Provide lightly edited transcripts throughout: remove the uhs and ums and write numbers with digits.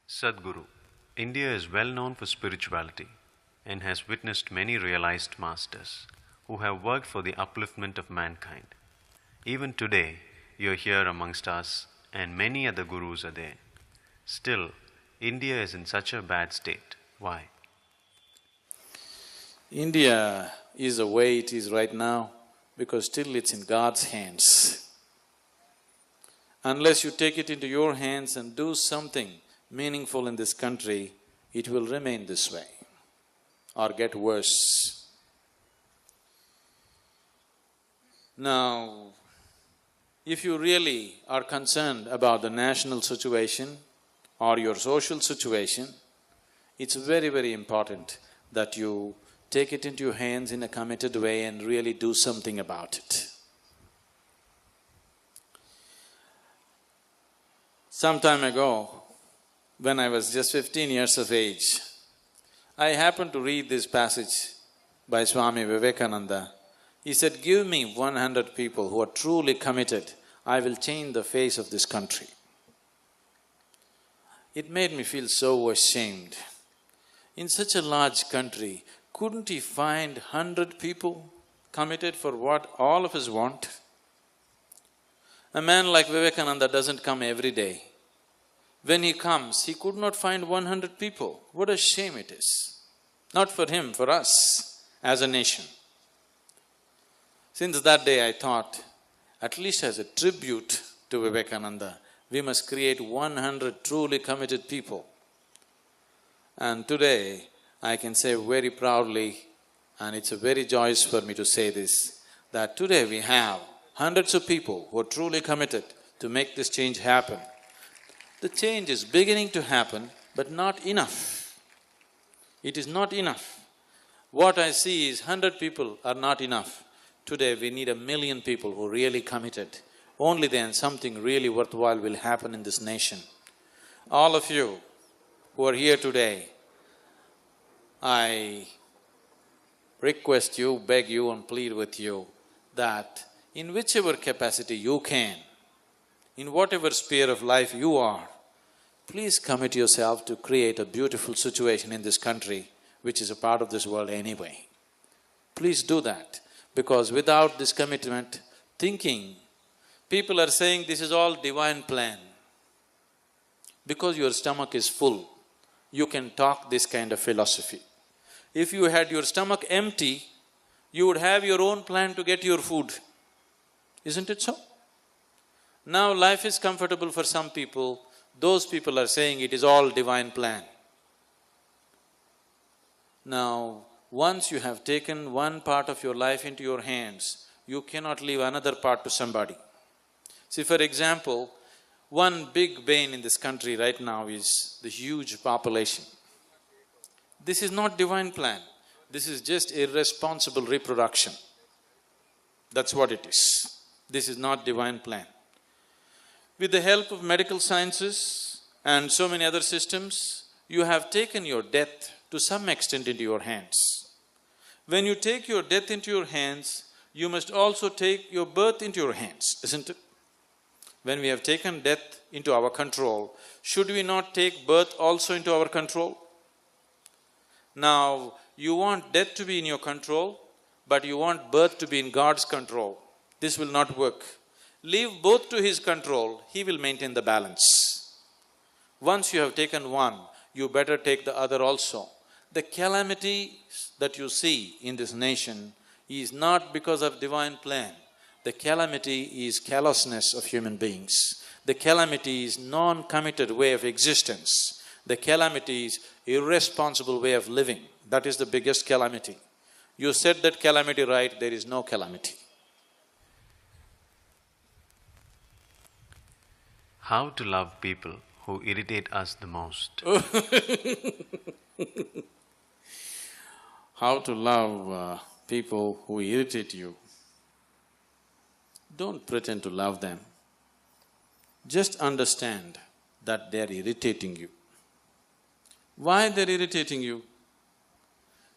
Sadhguru. India is well known for spirituality and has witnessed many realized masters who have worked for the upliftment of mankind. Even today, you are here amongst us, and many other gurus are there. Still, India is in such a bad state. Why? India is the way it is right now because still it's in God's hands. Unless you take it into your hands and do something meaningful in this country, it will remain this way or get worse. Now, if you really are concerned about the national situation or your social situation, it's very, very important that you take it into your hands in a committed way and really do something about it. Some time ago, when I was just 15 years of age, I happened to read this passage by Swami Vivekananda. He said, "Give me 100 people who are truly committed, I will change the face of this country." It made me feel so ashamed. In such a large country, couldn't he find 100 people committed for what all of us want? A man like Vivekananda doesn't come every day. When he comes, he could not find 100 people. What a shame it is. Not for him, for us as a nation. Since that day I thought, at least as a tribute to Vivekananda, we must create 100 truly committed people. And today, I can say very proudly, and it's a very joyous for me to say this, that today we have hundreds of people who are truly committed to make this change happen. The change is beginning to happen, but not enough. It is not enough. What I see is 100 people are not enough. Today we need 1,000,000 people who are really committed. Only then something really worthwhile will happen in this nation. All of you who are here today, I request you, beg you and plead with you that in whichever capacity you can, in whatever sphere of life you are, please commit yourself to create a beautiful situation in this country, which is a part of this world anyway. Please do that, because without this commitment, thinking, people are saying this is all divine plan. Because your stomach is full, you can talk this kind of philosophy. If you had your stomach empty, you would have your own plan to get your food. Isn't it so? Now life is comfortable for some people, those people are saying it is all divine plan. Now, once you have taken one part of your life into your hands, you cannot leave another part to somebody. See, for example, one big bane in this country right now is the huge population. This is not divine plan, this is just irresponsible reproduction. That's what it is. This is not divine plan. With the help of medical sciences and so many other systems, you have taken your death to some extent into your hands. When you take your death into your hands, you must also take your birth into your hands, isn't it? When we have taken death into our control, should we not take birth also into our control? Now, you want death to be in your control, but you want birth to be in God's control. This will not work. Leave both to His control, He will maintain the balance. Once you have taken one, you better take the other also. The calamity that you see in this nation is not because of divine plan. The calamity is callousness of human beings. The calamity is non-committed way of existence. The calamity is irresponsible way of living. That is the biggest calamity. You said that calamity right, there is no calamity. How to love people who irritate us the most? How to love people who irritate you? Don't pretend to love them. Just understand that they're irritating you. Why they're irritating you?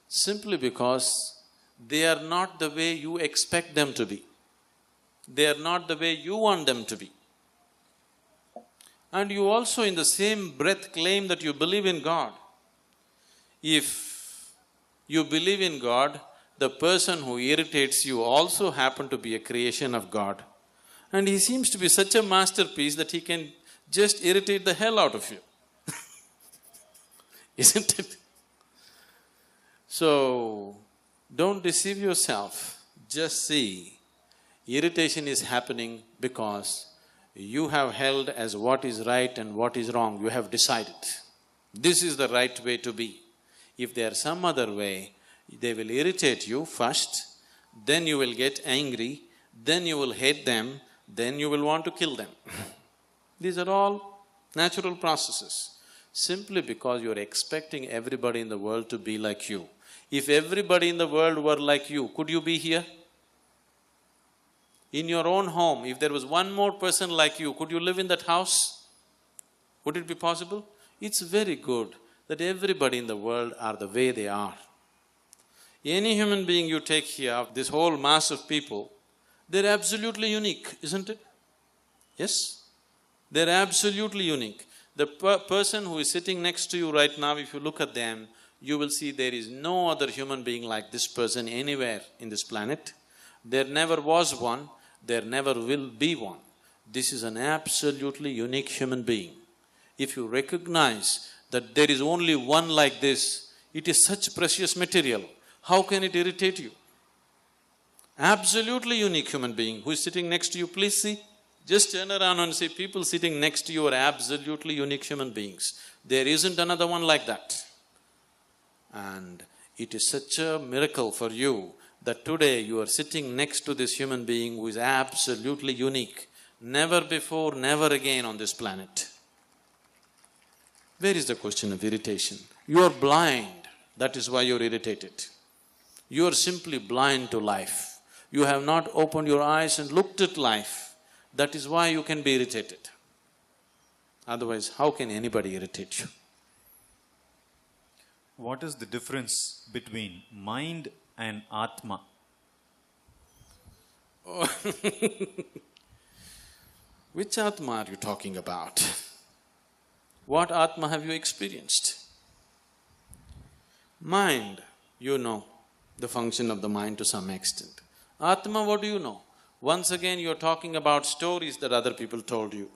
Simply because they are not the way you expect them to be. They are not the way you want them to be. and you also in the same breath claim that you believe in God. If you believe in God, the person who irritates you also happened to be a creation of God. And he seems to be such a masterpiece that he can just irritate the hell out of you. Isn't it? So, don't deceive yourself. Just see, irritation is happening because you have held as what is right and what is wrong. You have decided, this is the right way to be. If there's some other way, they will irritate you first, then you will get angry, then you will hate them, then you will want to kill them. These are all natural processes, simply because you are expecting everybody in the world to be like you. If everybody in the world were like you, could you be here? In your own home, if there was one more person like you, could you live in that house? Would it be possible? It's very good that everybody in the world are the way they are. Any human being you take here, this whole mass of people, they're absolutely unique, isn't it? Yes? They're absolutely unique. The person who is sitting next to you right now, if you look at them, you will see there is no other human being like this person anywhere in this planet. There never was one, there never will be one. This is an absolutely unique human being. If you recognize that there is only one like this, it is such precious material, how can it irritate you? Absolutely unique human being who is sitting next to you, please see. Just turn around and see, people sitting next to you are absolutely unique human beings. There isn't another one like that. And it is such a miracle for you that today you are sitting next to this human being who is absolutely unique. Never before, never again on this planet. Where is the question of irritation? You are blind, that is why you are irritated. You are simply blind to life. You have not opened your eyes and looked at life. That is why you can be irritated. Otherwise, how can anybody irritate you? What is the difference between mind and Atma? Which Atma are you talking about? What Atma have you experienced? Mind, you know the function of the mind to some extent. Atma, what do you know? Once again, you're talking about stories that other people told you.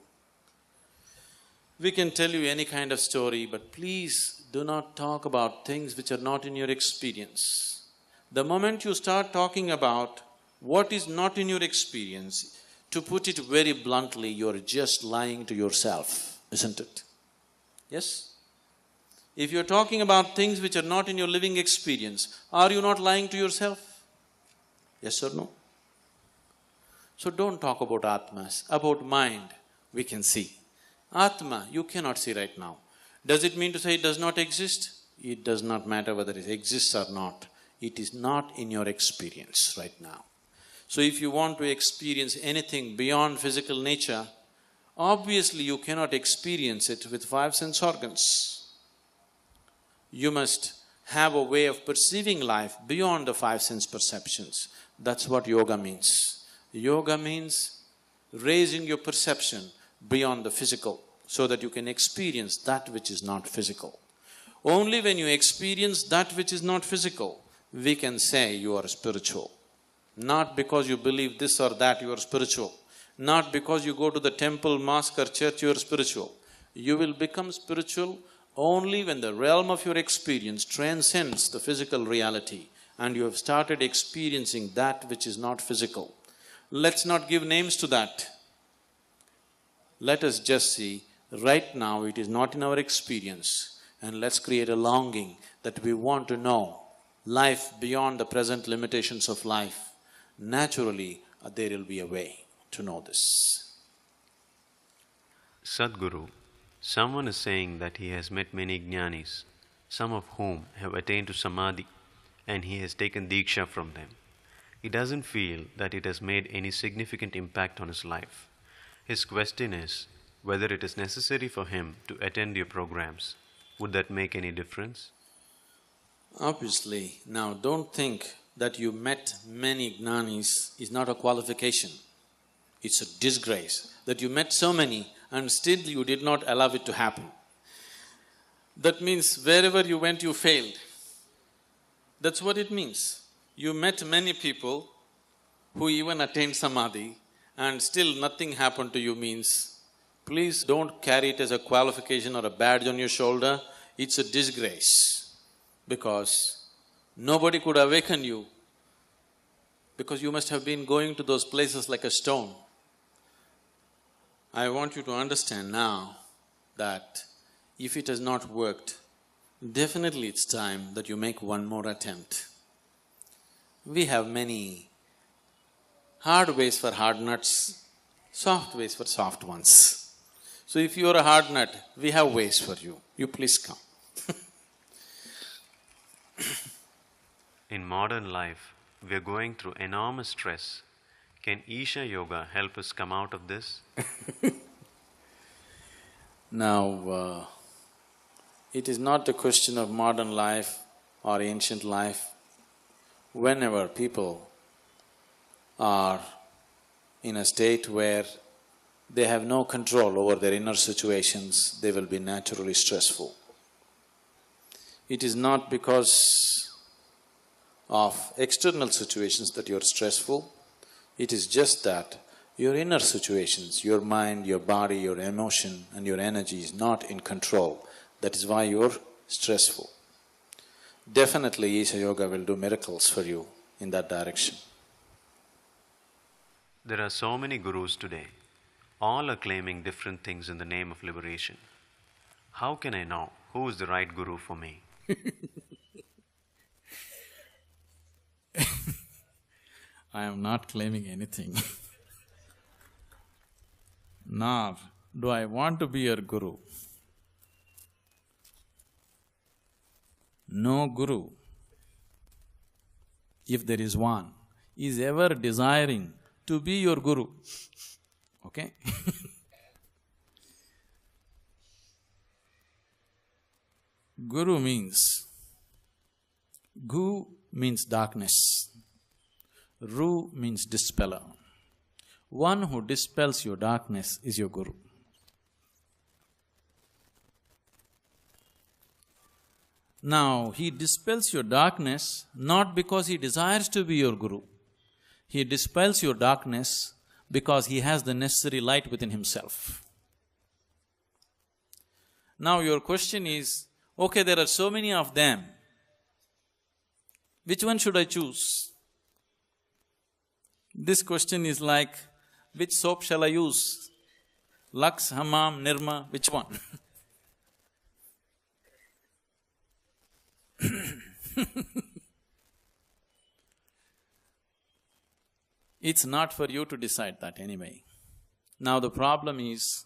We can tell you any kind of story, but please do not talk about things which are not in your experience. The moment you start talking about what is not in your experience, to put it very bluntly, you're just lying to yourself, isn't it? Yes? If you're talking about things which are not in your living experience, are you not lying to yourself? Yes or no? So don't talk about Atmas. About mind, we can see. Atma, you cannot see right now. Does it mean to say it does not exist? It does not matter whether it exists or not. It is not in your experience right now. So if you want to experience anything beyond physical nature, obviously you cannot experience it with five sense organs. You must have a way of perceiving life beyond the five sense perceptions. That's what yoga means. Yoga means raising your perception beyond the physical so that you can experience that which is not physical. Only when you experience that which is not physical, we can say you are spiritual. Not because you believe this or that you are spiritual. Not because you go to the temple, mosque or church you are spiritual. You will become spiritual only when the realm of your experience transcends the physical reality and you have started experiencing that which is not physical. Let's not give names to that. Let us just see, right now it is not in our experience, and let's create a longing that we want to know life beyond the present limitations of life. Naturally, there will be a way to know this. Sadhguru, someone is saying that he has met many jnanis, some of whom have attained to samadhi, and he has taken diksha from them. He doesn't feel that it has made any significant impact on his life. His question is whether it is necessary for him to attend your programs. Would that make any difference? Obviously, now don't think that you met many jnanis is not a qualification. It's a disgrace that you met so many and still you did not allow it to happen. That means wherever you went, you failed. That's what it means. You met many people who even attained samadhi and still nothing happened to you means, please don't carry it as a qualification or a badge on your shoulder, it's a disgrace. Because nobody could awaken you, because you must have been going to those places like a stone. I want you to understand now that if it has not worked, definitely it's time that you make one more attempt. We have many hard ways for hard nuts, soft ways for soft ones. So if you are a hard nut, we have ways for you. You please come. In modern life, we are going through enormous stress. Can Isha Yoga help us come out of this? Now, it is not a question of modern life or ancient life. Whenever people are in a state where they have no control over their inner situations, they will be naturally stressful. It is not because of external situations that you're stressful, it is just that your inner situations, your mind, your body, your emotion and your energy is not in control. That is why you're stressful. Definitely Isha Yoga will do miracles for you in that direction. There are so many gurus today. All are claiming different things in the name of liberation. How can I know who is the right guru for me? I am not claiming anything. Nor do I want to be your guru. No guru, if there is one, is ever desiring to be your guru, okay? Guru means… Gu means darkness, Ru means dispeller. One who dispels your darkness is your guru. Now, he dispels your darkness not because he desires to be your guru. He dispels your darkness because he has the necessary light within himself. Now your question is, okay, there are so many of them, which one should I choose? This question is like, which soap shall I use? Lux, Hammam, Nirma, which one? It's not for you to decide that anyway. Now the problem is,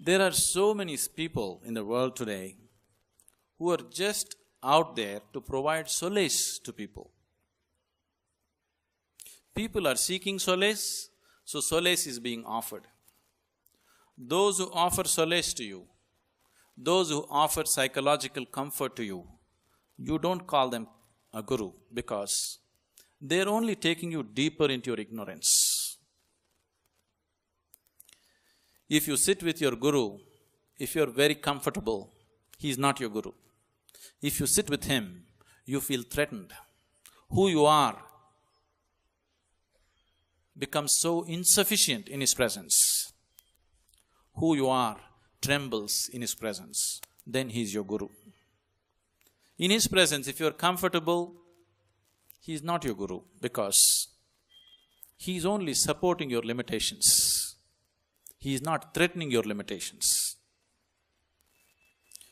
there are so many people in the world today who are just out there to provide solace to people. People are seeking solace, so solace is being offered. Those who offer solace to you, those who offer psychological comfort to you, you don't call them a guru because they're only taking you deeper into your ignorance. If you sit with your guru, if you're very comfortable, he's not your guru. If you sit with him, you feel threatened. Who you are becomes so insufficient in his presence. Who you are trembles in his presence, then he's your guru. In his presence, if you're comfortable, he is not your guru because he is only supporting your limitations. He is not threatening your limitations.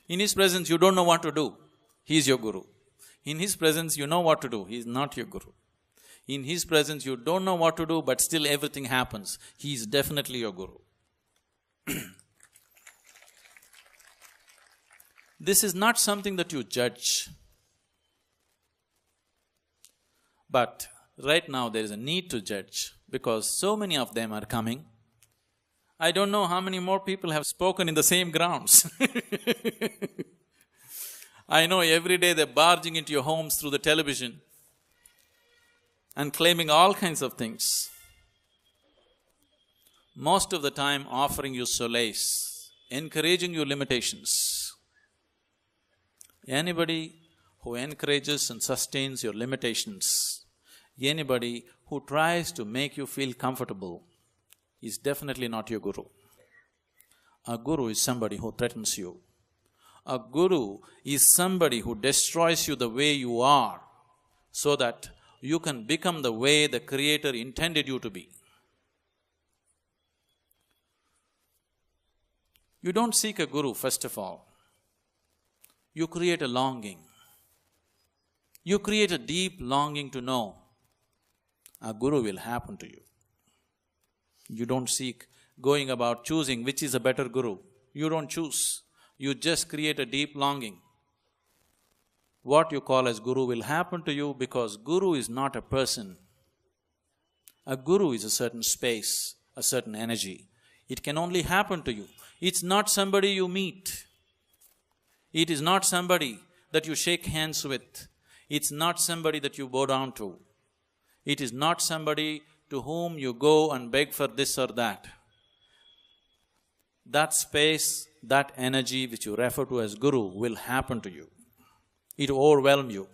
In his presence, you don't know what to do, he is your guru. In his presence, you know what to do, he is not your guru. In his presence, you don't know what to do, but still everything happens, he is definitely your guru. This is not something that you judge. But right now there is a need to judge because so many of them are coming. I don't know how many more people have spoken in the same grounds. I know every day they're barging into your homes through the television and claiming all kinds of things. most of the time offering you solace, encouraging your limitations. Anybody who encourages and sustains your limitations, anybody who tries to make you feel comfortable is definitely not your guru. A guru is somebody who threatens you. A guru is somebody who destroys you the way you are so that you can become the way the Creator intended you to be. You don't seek a guru, first of all. You create a longing. You create a deep longing to know. A guru will happen to you. You don't seek going about choosing which is a better guru. You don't choose. You just create a deep longing. What you call as guru will happen to you because guru is not a person. A guru is a certain space, a certain energy. It can only happen to you. It's not somebody you meet. It is not somebody that you shake hands with. It's not somebody that you bow down to. It is not somebody to whom you go and beg for this or that. That space, that energy which you refer to as guru will happen to you. It will overwhelm you.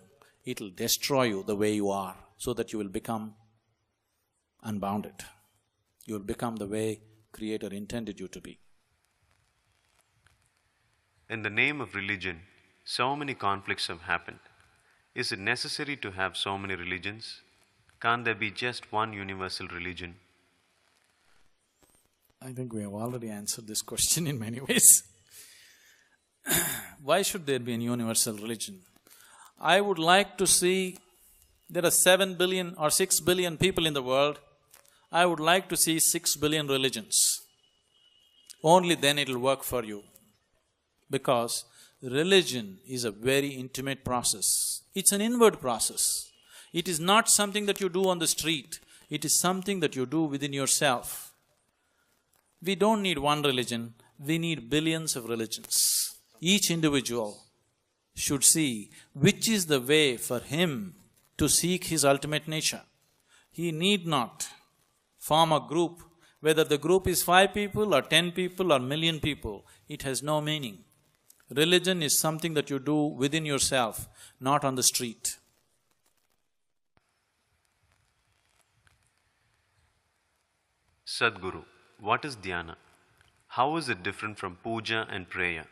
It will destroy you the way you are so that you will become unbounded. You will become the way Creator intended you to be. In the name of religion, so many conflicts have happened. Is it necessary to have so many religions? Can't there be just one universal religion? I think we have already answered this question in many ways. Why should there be a universal religion? I would like to see, there are 7 billion or 6 billion people in the world. I would like to see 6 billion religions. Only then it will work for you. Because religion is a very intimate process. It's an inward process. It is not something that you do on the street. It is something that you do within yourself. We don't need one religion, we need billions of religions. Each individual should see which is the way for him to seek his ultimate nature. He need not form a group, whether the group is 5 people or 10 people or million people, it has no meaning. Religion is something that you do within yourself, not on the street. Sadhguru, what is dhyana? How is it different from puja and prayer?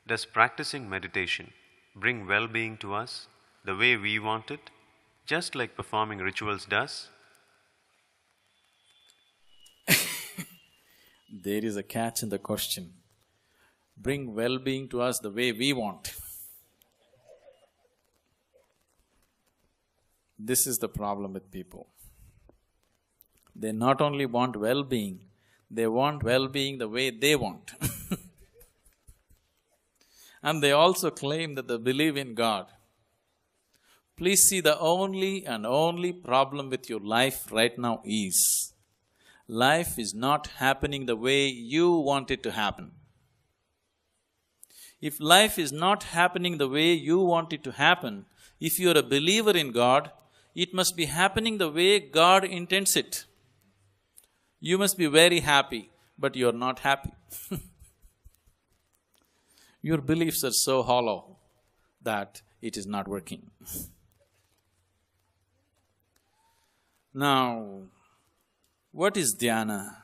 Does practicing meditation bring well-being to us the way we want it, just like performing rituals does? There is a catch in the question. Bring well-being to us the way we want. This is the problem with people. They not only want well-being, they want well-being the way they want. And they also claim that they believe in God. Please see, the only and only problem with your life right now is, life is not happening the way you want it to happen. If life is not happening the way you want it to happen, if you are a believer in God, it must be happening the way God intends it. You must be very happy, but you are not happy. Your beliefs are so hollow that it is not working. Now, what is dhyana?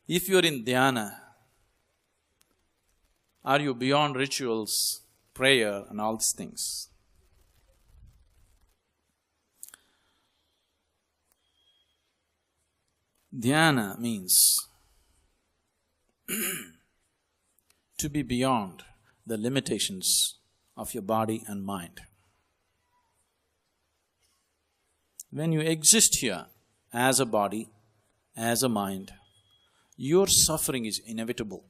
If you are in dhyana, are you beyond rituals, prayer and all these things? Dhyana means to be beyond the limitations of your body and mind. When you exist here as a body, as a mind, your suffering is inevitable.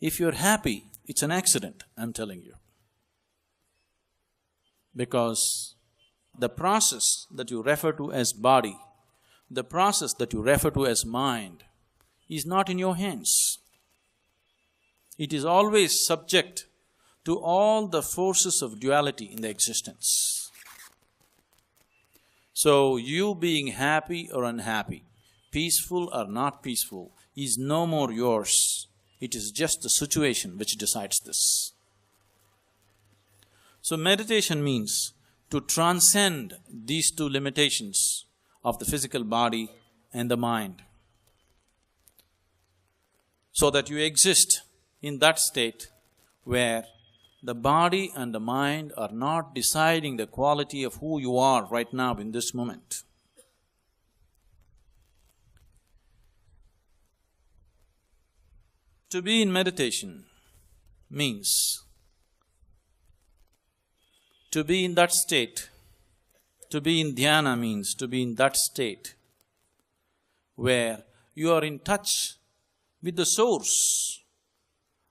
If you're happy, it's an accident, I'm telling you. Because the process that you refer to as body, the process that you refer to as mind, is not in your hands. It is always subject to all the forces of duality in the existence. So, you being happy or unhappy, peaceful or not peaceful, is no more yours. It is just the situation which decides this. So meditation means to transcend these two limitations of the physical body and the mind, so that you exist in that state where the body and the mind are not deciding the quality of who you are right now in this moment. To be in meditation means to be in that state. To be in dhyana means to be in that state where you are in touch with the source,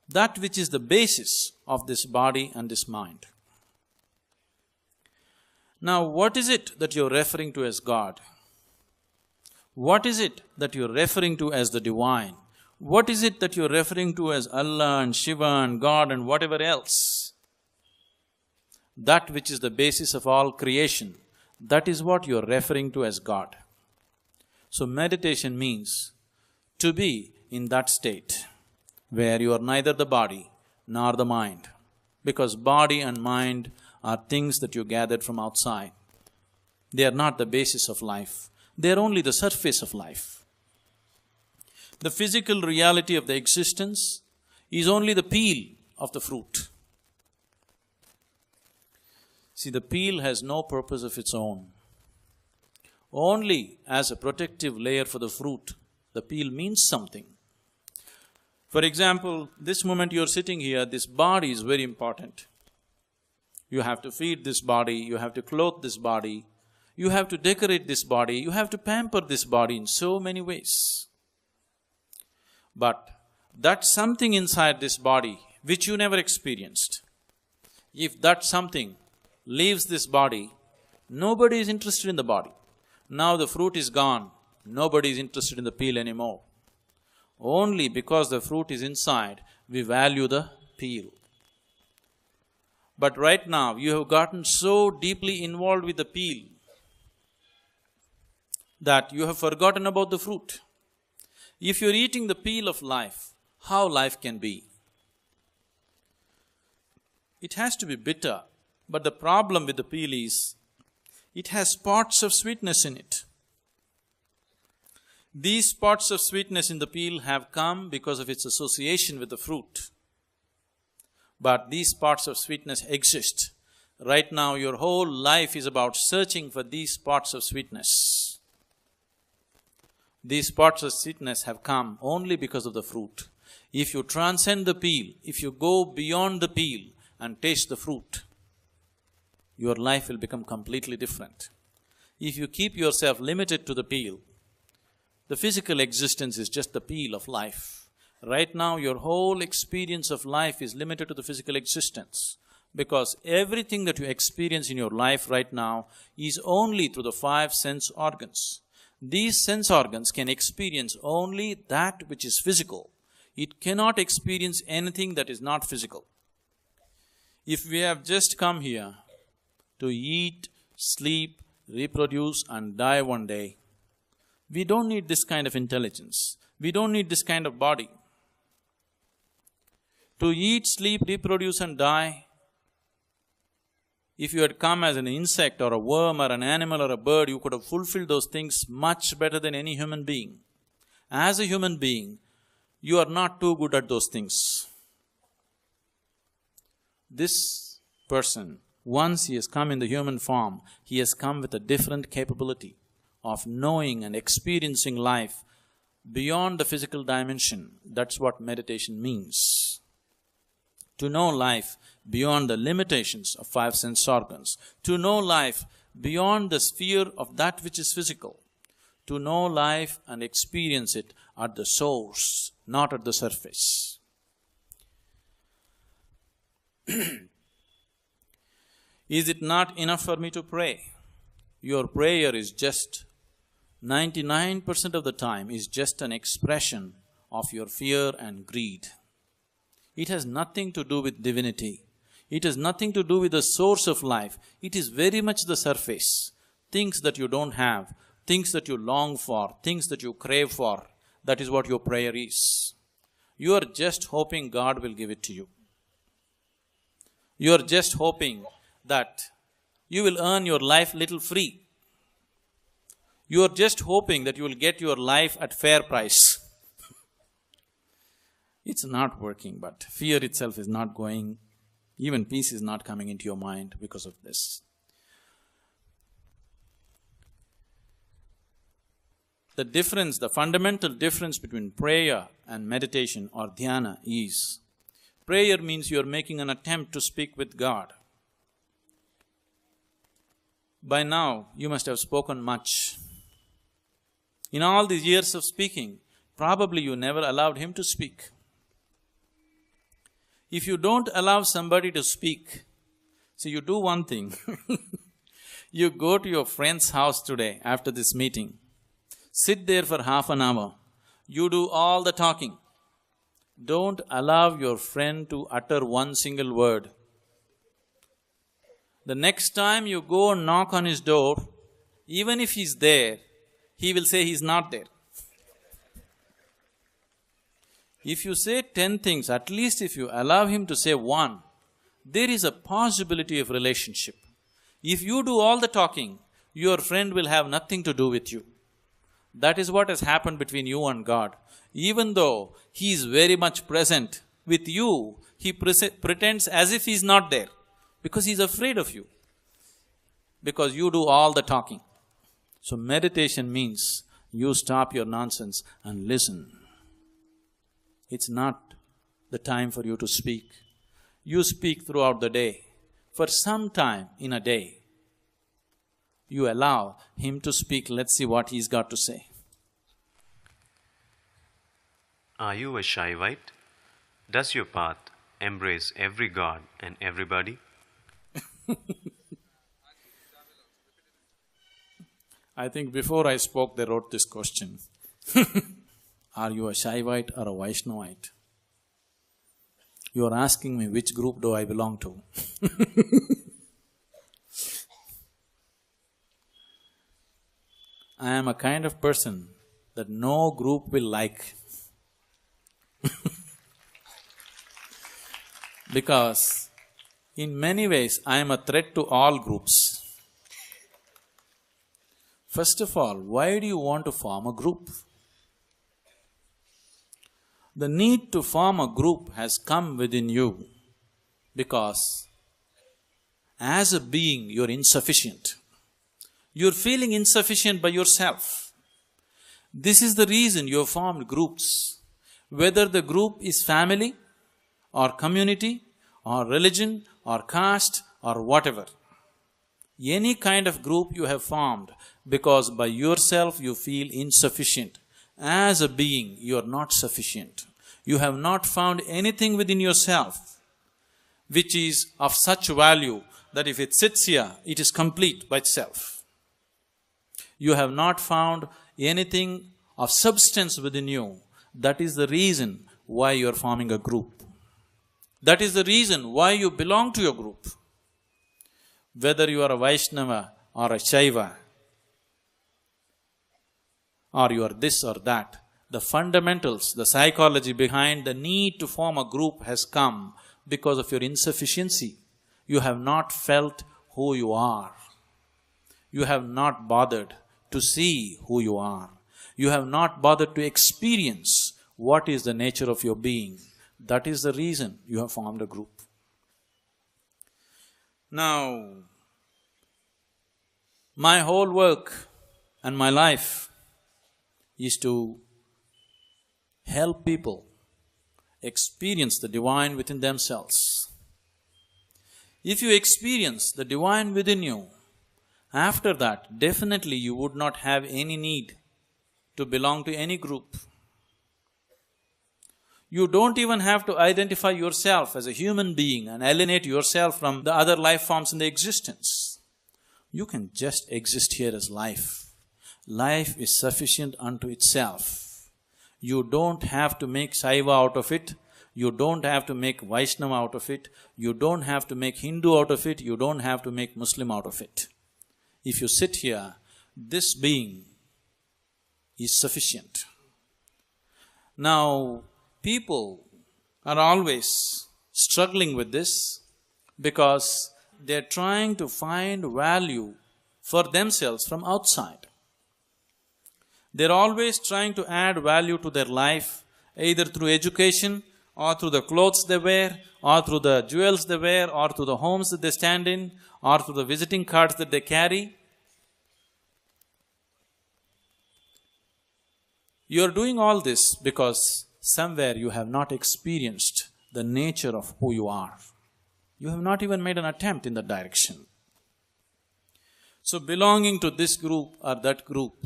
that which is the basis of this body and this mind. Now, what is it that you're referring to as God? What is it that you're referring to as the divine? What is it that you're referring to as Allah and Shiva and God and whatever else? That which is the basis of all creation, that is what you're referring to as God. So meditation means to be in that state where you are neither the body nor the mind, because body and mind are things that you gathered from outside. They are not the basis of life, they are only the surface of life. The physical reality of the existence is only the peel of the fruit. See, the peel has no purpose of its own. Only as a protective layer for the fruit, the peel means something. For example, this moment you're sitting here, this body is very important. You have to feed this body, you have to clothe this body, you have to decorate this body, you have to pamper this body in so many ways. But that something inside this body which you never experienced, if that something leaves this body, nobody is interested in the body. Now the fruit is gone, nobody is interested in the peel anymore. Only because the fruit is inside, we value the peel. But right now, you have gotten so deeply involved with the peel that you have forgotten about the fruit. If you're eating the peel of life, how life can be? It has to be bitter, but the problem with the peel is, it has spots of sweetness in it. These spots of sweetness in the peel have come because of its association with the fruit. But these spots of sweetness exist. Right now, your whole life is about searching for these spots of sweetness. These spots of sweetness have come only because of the fruit. If you transcend the peel, if you go beyond the peel and taste the fruit, your life will become completely different. If you keep yourself limited to the peel, the physical existence is just the peel of life. Right now, your whole experience of life is limited to the physical existence, because everything that you experience in your life right now is only through the 5 sense organs. These sense organs can experience only that which is physical. It cannot experience anything that is not physical. If we have just come here to eat, sleep, reproduce and die one day, we don't need this kind of intelligence. We don't need this kind of body. To eat, sleep, reproduce and die, if you had come as an insect or a worm or an animal or a bird, you could have fulfilled those things much better than any human being. As a human being, you are not too good at those things. This person, once he has come in the human form, he has come with a different capability of knowing and experiencing life beyond the physical dimension. That's what meditation means. To know life beyond the limitations of 5 sense organs. To know life beyond the sphere of that which is physical. To know life and experience it at the source, not at the surface. Is it not enough for me to pray? Your prayer is just 99% of the time is just an expression of your fear and greed. It has nothing to do with divinity. It has nothing to do with the source of life. It is very much the surface. Things that you don't have, things that you long for, things that you crave for, that is what your prayer is. You are just hoping God will give it to you. You are just hoping that you will earn your life little free. You are just hoping that you will get your life at fair price. It's not working, but fear itself is not going, even peace is not coming into your mind because of this. The difference, the fundamental difference between prayer and meditation or dhyana is, prayer means you are making an attempt to speak with God. By now, you must have spoken much. In all these years of speaking, probably you never allowed Him to speak. If you don't allow somebody to speak, so you do one thing. You go to your friend's house today after this meeting, sit there for half an hour, you do all the talking. Don't allow your friend to utter one single word. The next time you go and knock on his door, even if he's there, he will say he's not there. If you say 10 things, at least if you allow him to say one, there is a possibility of relationship. If you do all the talking, your friend will have nothing to do with you. That is what has happened between you and God. Even though He is very much present with you, He pretends as if He is not there, because He is afraid of you, because you do all the talking. So meditation means you stop your nonsense and listen. It's not the time for you to speak. You speak throughout the day. For some time in a day, you allow Him to speak. Let's see what He's got to say. Are you a Shaivite? Does your path embrace every god and everybody? I think before I spoke, they wrote this question. Are you a Shaivite or a Vaishnavite? You are asking me which group do I belong to. I am a kind of person that no group will like. Because in many ways I am a threat to all groups. First of all, why do you want to form a group? The need to form a group has come within you because as a being you're insufficient. You're feeling insufficient by yourself. This is the reason you have formed groups. Whether the group is family or community or religion or caste or whatever. Any kind of group you have formed because by yourself you feel insufficient. As a being, you are not sufficient. You have not found anything within yourself which is of such value that if it sits here, it is complete by itself. You have not found anything of substance within you. That is the reason why you are forming a group. That is the reason why you belong to your group. Whether you are a Vaishnava or a Shaiva, or you are this or that, the fundamentals, the psychology behind the need to form a group has come because of your insufficiency. You have not felt who you are. You have not bothered to see who you are. You have not bothered to experience what is the nature of your being. That is the reason you have formed a group. Now, my whole work and my life is to help people experience the divine within themselves. If you experience the divine within you, after that, definitely you would not have any need to belong to any group. You don't even have to identify yourself as a human being and alienate yourself from the other life forms in the existence. You can just exist here as life. Life is sufficient unto itself. You don't have to make Saiva out of it. You don't have to make Vaishnava out of it. You don't have to make Hindu out of it. You don't have to make Muslim out of it. If you sit here, this being is sufficient. Now, people are always struggling with this because they're trying to find value for themselves from outside. They're always trying to add value to their life, either through education, or through the clothes they wear, or through the jewels they wear, or through the homes that they stand in, or through the visiting cards that they carry. You are doing all this because somewhere you have not experienced the nature of who you are. You have not even made an attempt in that direction. So belonging to this group or that group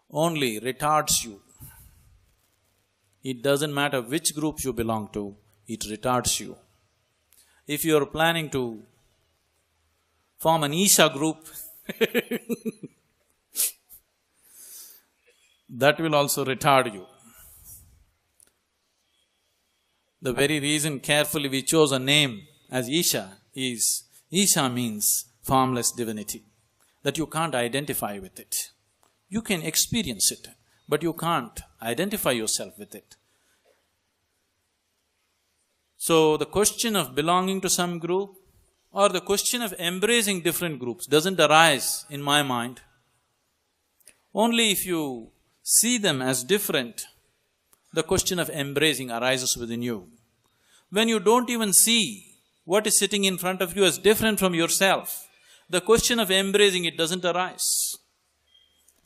only retards you. It doesn't matter which group you belong to, it retards you. If you are planning to form an Isha group, that will also retard you. The very reason carefully we chose a name as Isha is, Isha means formless divinity, that you can't identify with it. You can experience it, but you can't identify yourself with it. So the question of belonging to some group or the question of embracing different groups doesn't arise in my mind. Only if you see them as different, the question of embracing arises within you. When you don't even see what is sitting in front of you as different from yourself, the question of embracing it doesn't arise.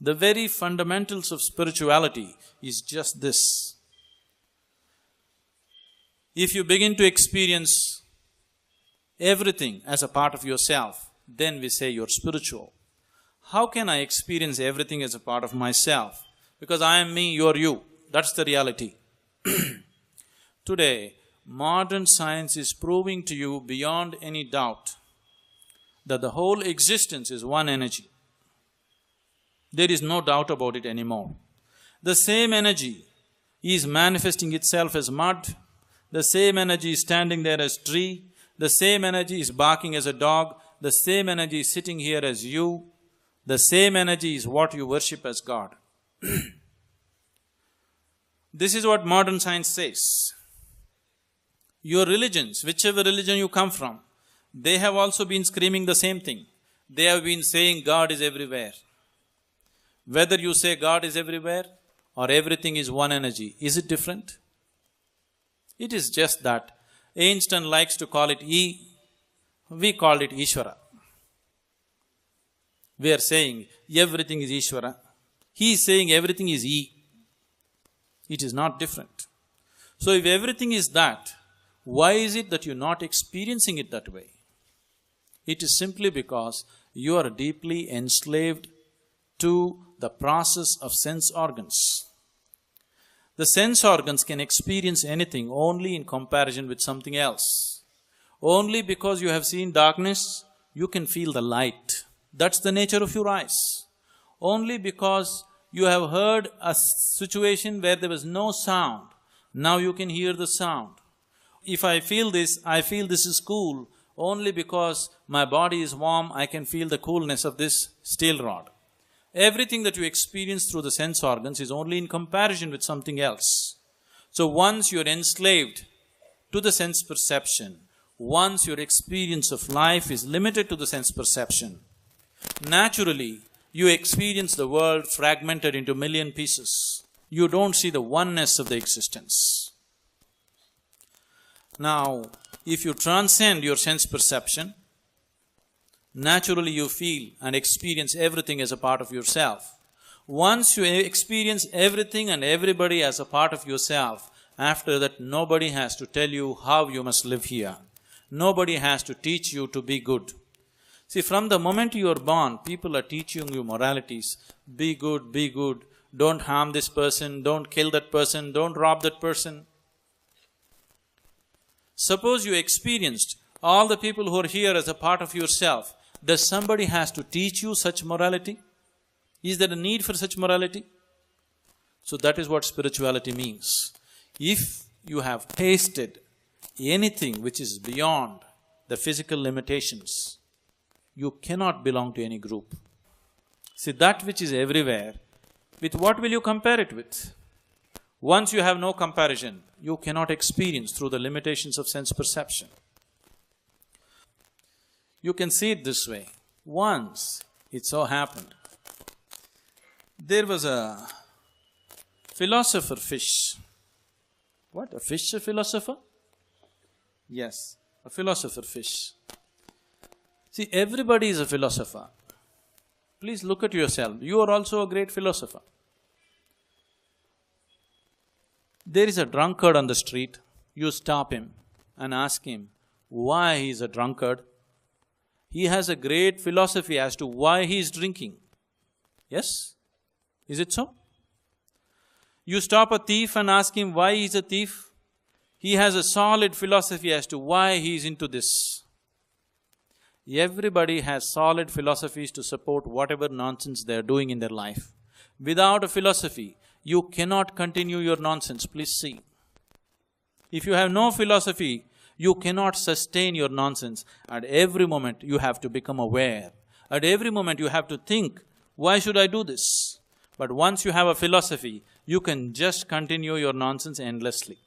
The very fundamentals of spirituality is just this. If you begin to experience everything as a part of yourself, then we say you're spiritual. How can I experience everything as a part of myself? Because I am me, you are you. That's the reality. Today, modern science is proving to you beyond any doubt that the whole existence is one energy. There is no doubt about it anymore. The same energy is manifesting itself as mud, the same energy is standing there as tree, the same energy is barking as a dog, the same energy is sitting here as you, the same energy is what you worship as God. This is what modern science says. Your religions, whichever religion you come from, they have also been screaming the same thing. They have been saying God is everywhere. Whether you say God is everywhere or everything is one energy, is it different? It is just that Einstein likes to call it E, we call it Ishvara. We are saying everything is Ishvara. He is saying everything is E. It is not different. So if everything is that, why is it that you're not experiencing it that way? It is simply because you are deeply enslaved to the process of sense organs. The sense organs can experience anything only in comparison with something else. Only because you have seen darkness, you can feel the light. That's the nature of your eyes. Only because you have heard a situation where there was no sound, now you can hear the sound. If I feel this is cool, only because my body is warm, I can feel the coolness of this steel rod. Everything that you experience through the sense organs is only in comparison with something else. So once you're enslaved to the sense perception, once your experience of life is limited to the sense perception, naturally you experience the world fragmented into a million pieces. You don't see the oneness of the existence. Now, if you transcend your sense perception, naturally you feel and experience everything as a part of yourself. Once you experience everything and everybody as a part of yourself, after that nobody has to tell you how you must live here. Nobody has to teach you to be good. See, from the moment you are born, people are teaching you moralities. Be good, don't harm this person, don't kill that person, don't rob that person. Suppose you experienced all the people who are here as a part of yourself. Does somebody has to teach you such morality? Is there a need for such morality? So that is what spirituality means. If you have tasted anything which is beyond the physical limitations, you cannot belong to any group. See, that which is everywhere, with what will you compare it with? Once you have no comparison, you cannot experience through the limitations of sense perception. You can see it this way. Once it so happened, there was a philosopher fish. What? A fish, a philosopher? Yes, a philosopher fish. See, everybody is a philosopher. Please look at yourself. You are also a great philosopher. There is a drunkard on the street. You stop him and ask him why he is a drunkard. He has a great philosophy as to why he is drinking. Yes? Is it so? You stop a thief and ask him why he is a thief. He has a solid philosophy as to why he is into this. Everybody has solid philosophies to support whatever nonsense they are doing in their life. Without a philosophy, you cannot continue your nonsense. Please see. If you have no philosophy, you cannot sustain your nonsense. At every moment, you have to become aware. At every moment, you have to think, why should I do this? But once you have a philosophy, you can just continue your nonsense endlessly.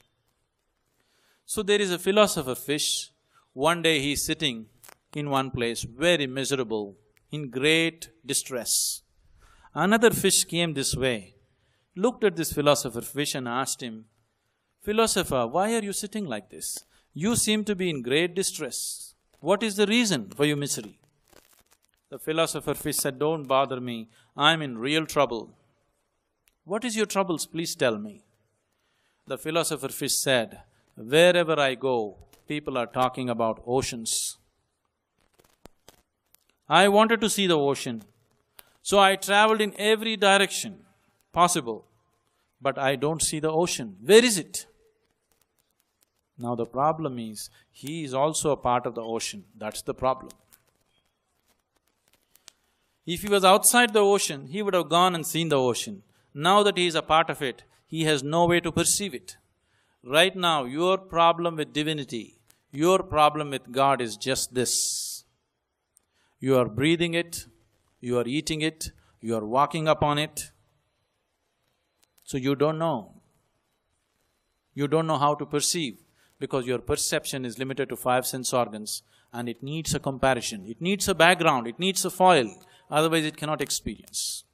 So there is a philosopher fish. One day he is sitting in one place, very miserable, in great distress. Another fish came this way, looked at this philosopher fish and asked him, "Philosopher, why are you sitting like this? You seem to be in great distress. What is the reason for your misery?" The philosopher fish said, "Don't bother me, I'm in real trouble." "What is your troubles? Please tell me." The philosopher fish said, "Wherever I go, people are talking about oceans. I wanted to see the ocean, so I traveled in every direction possible, but I don't see the ocean. Where is it?" Now the problem is, he is also a part of the ocean. That's the problem. If he was outside the ocean, he would have gone and seen the ocean. Now that he is a part of it, he has no way to perceive it. Right now, your problem with divinity, your problem with God is just this. You are breathing it, you are eating it, you are walking upon it. So you don't know. You don't know how to perceive, because your perception is limited to 5 sense organs, and it needs a comparison, it needs a background, it needs a foil, otherwise it cannot experience.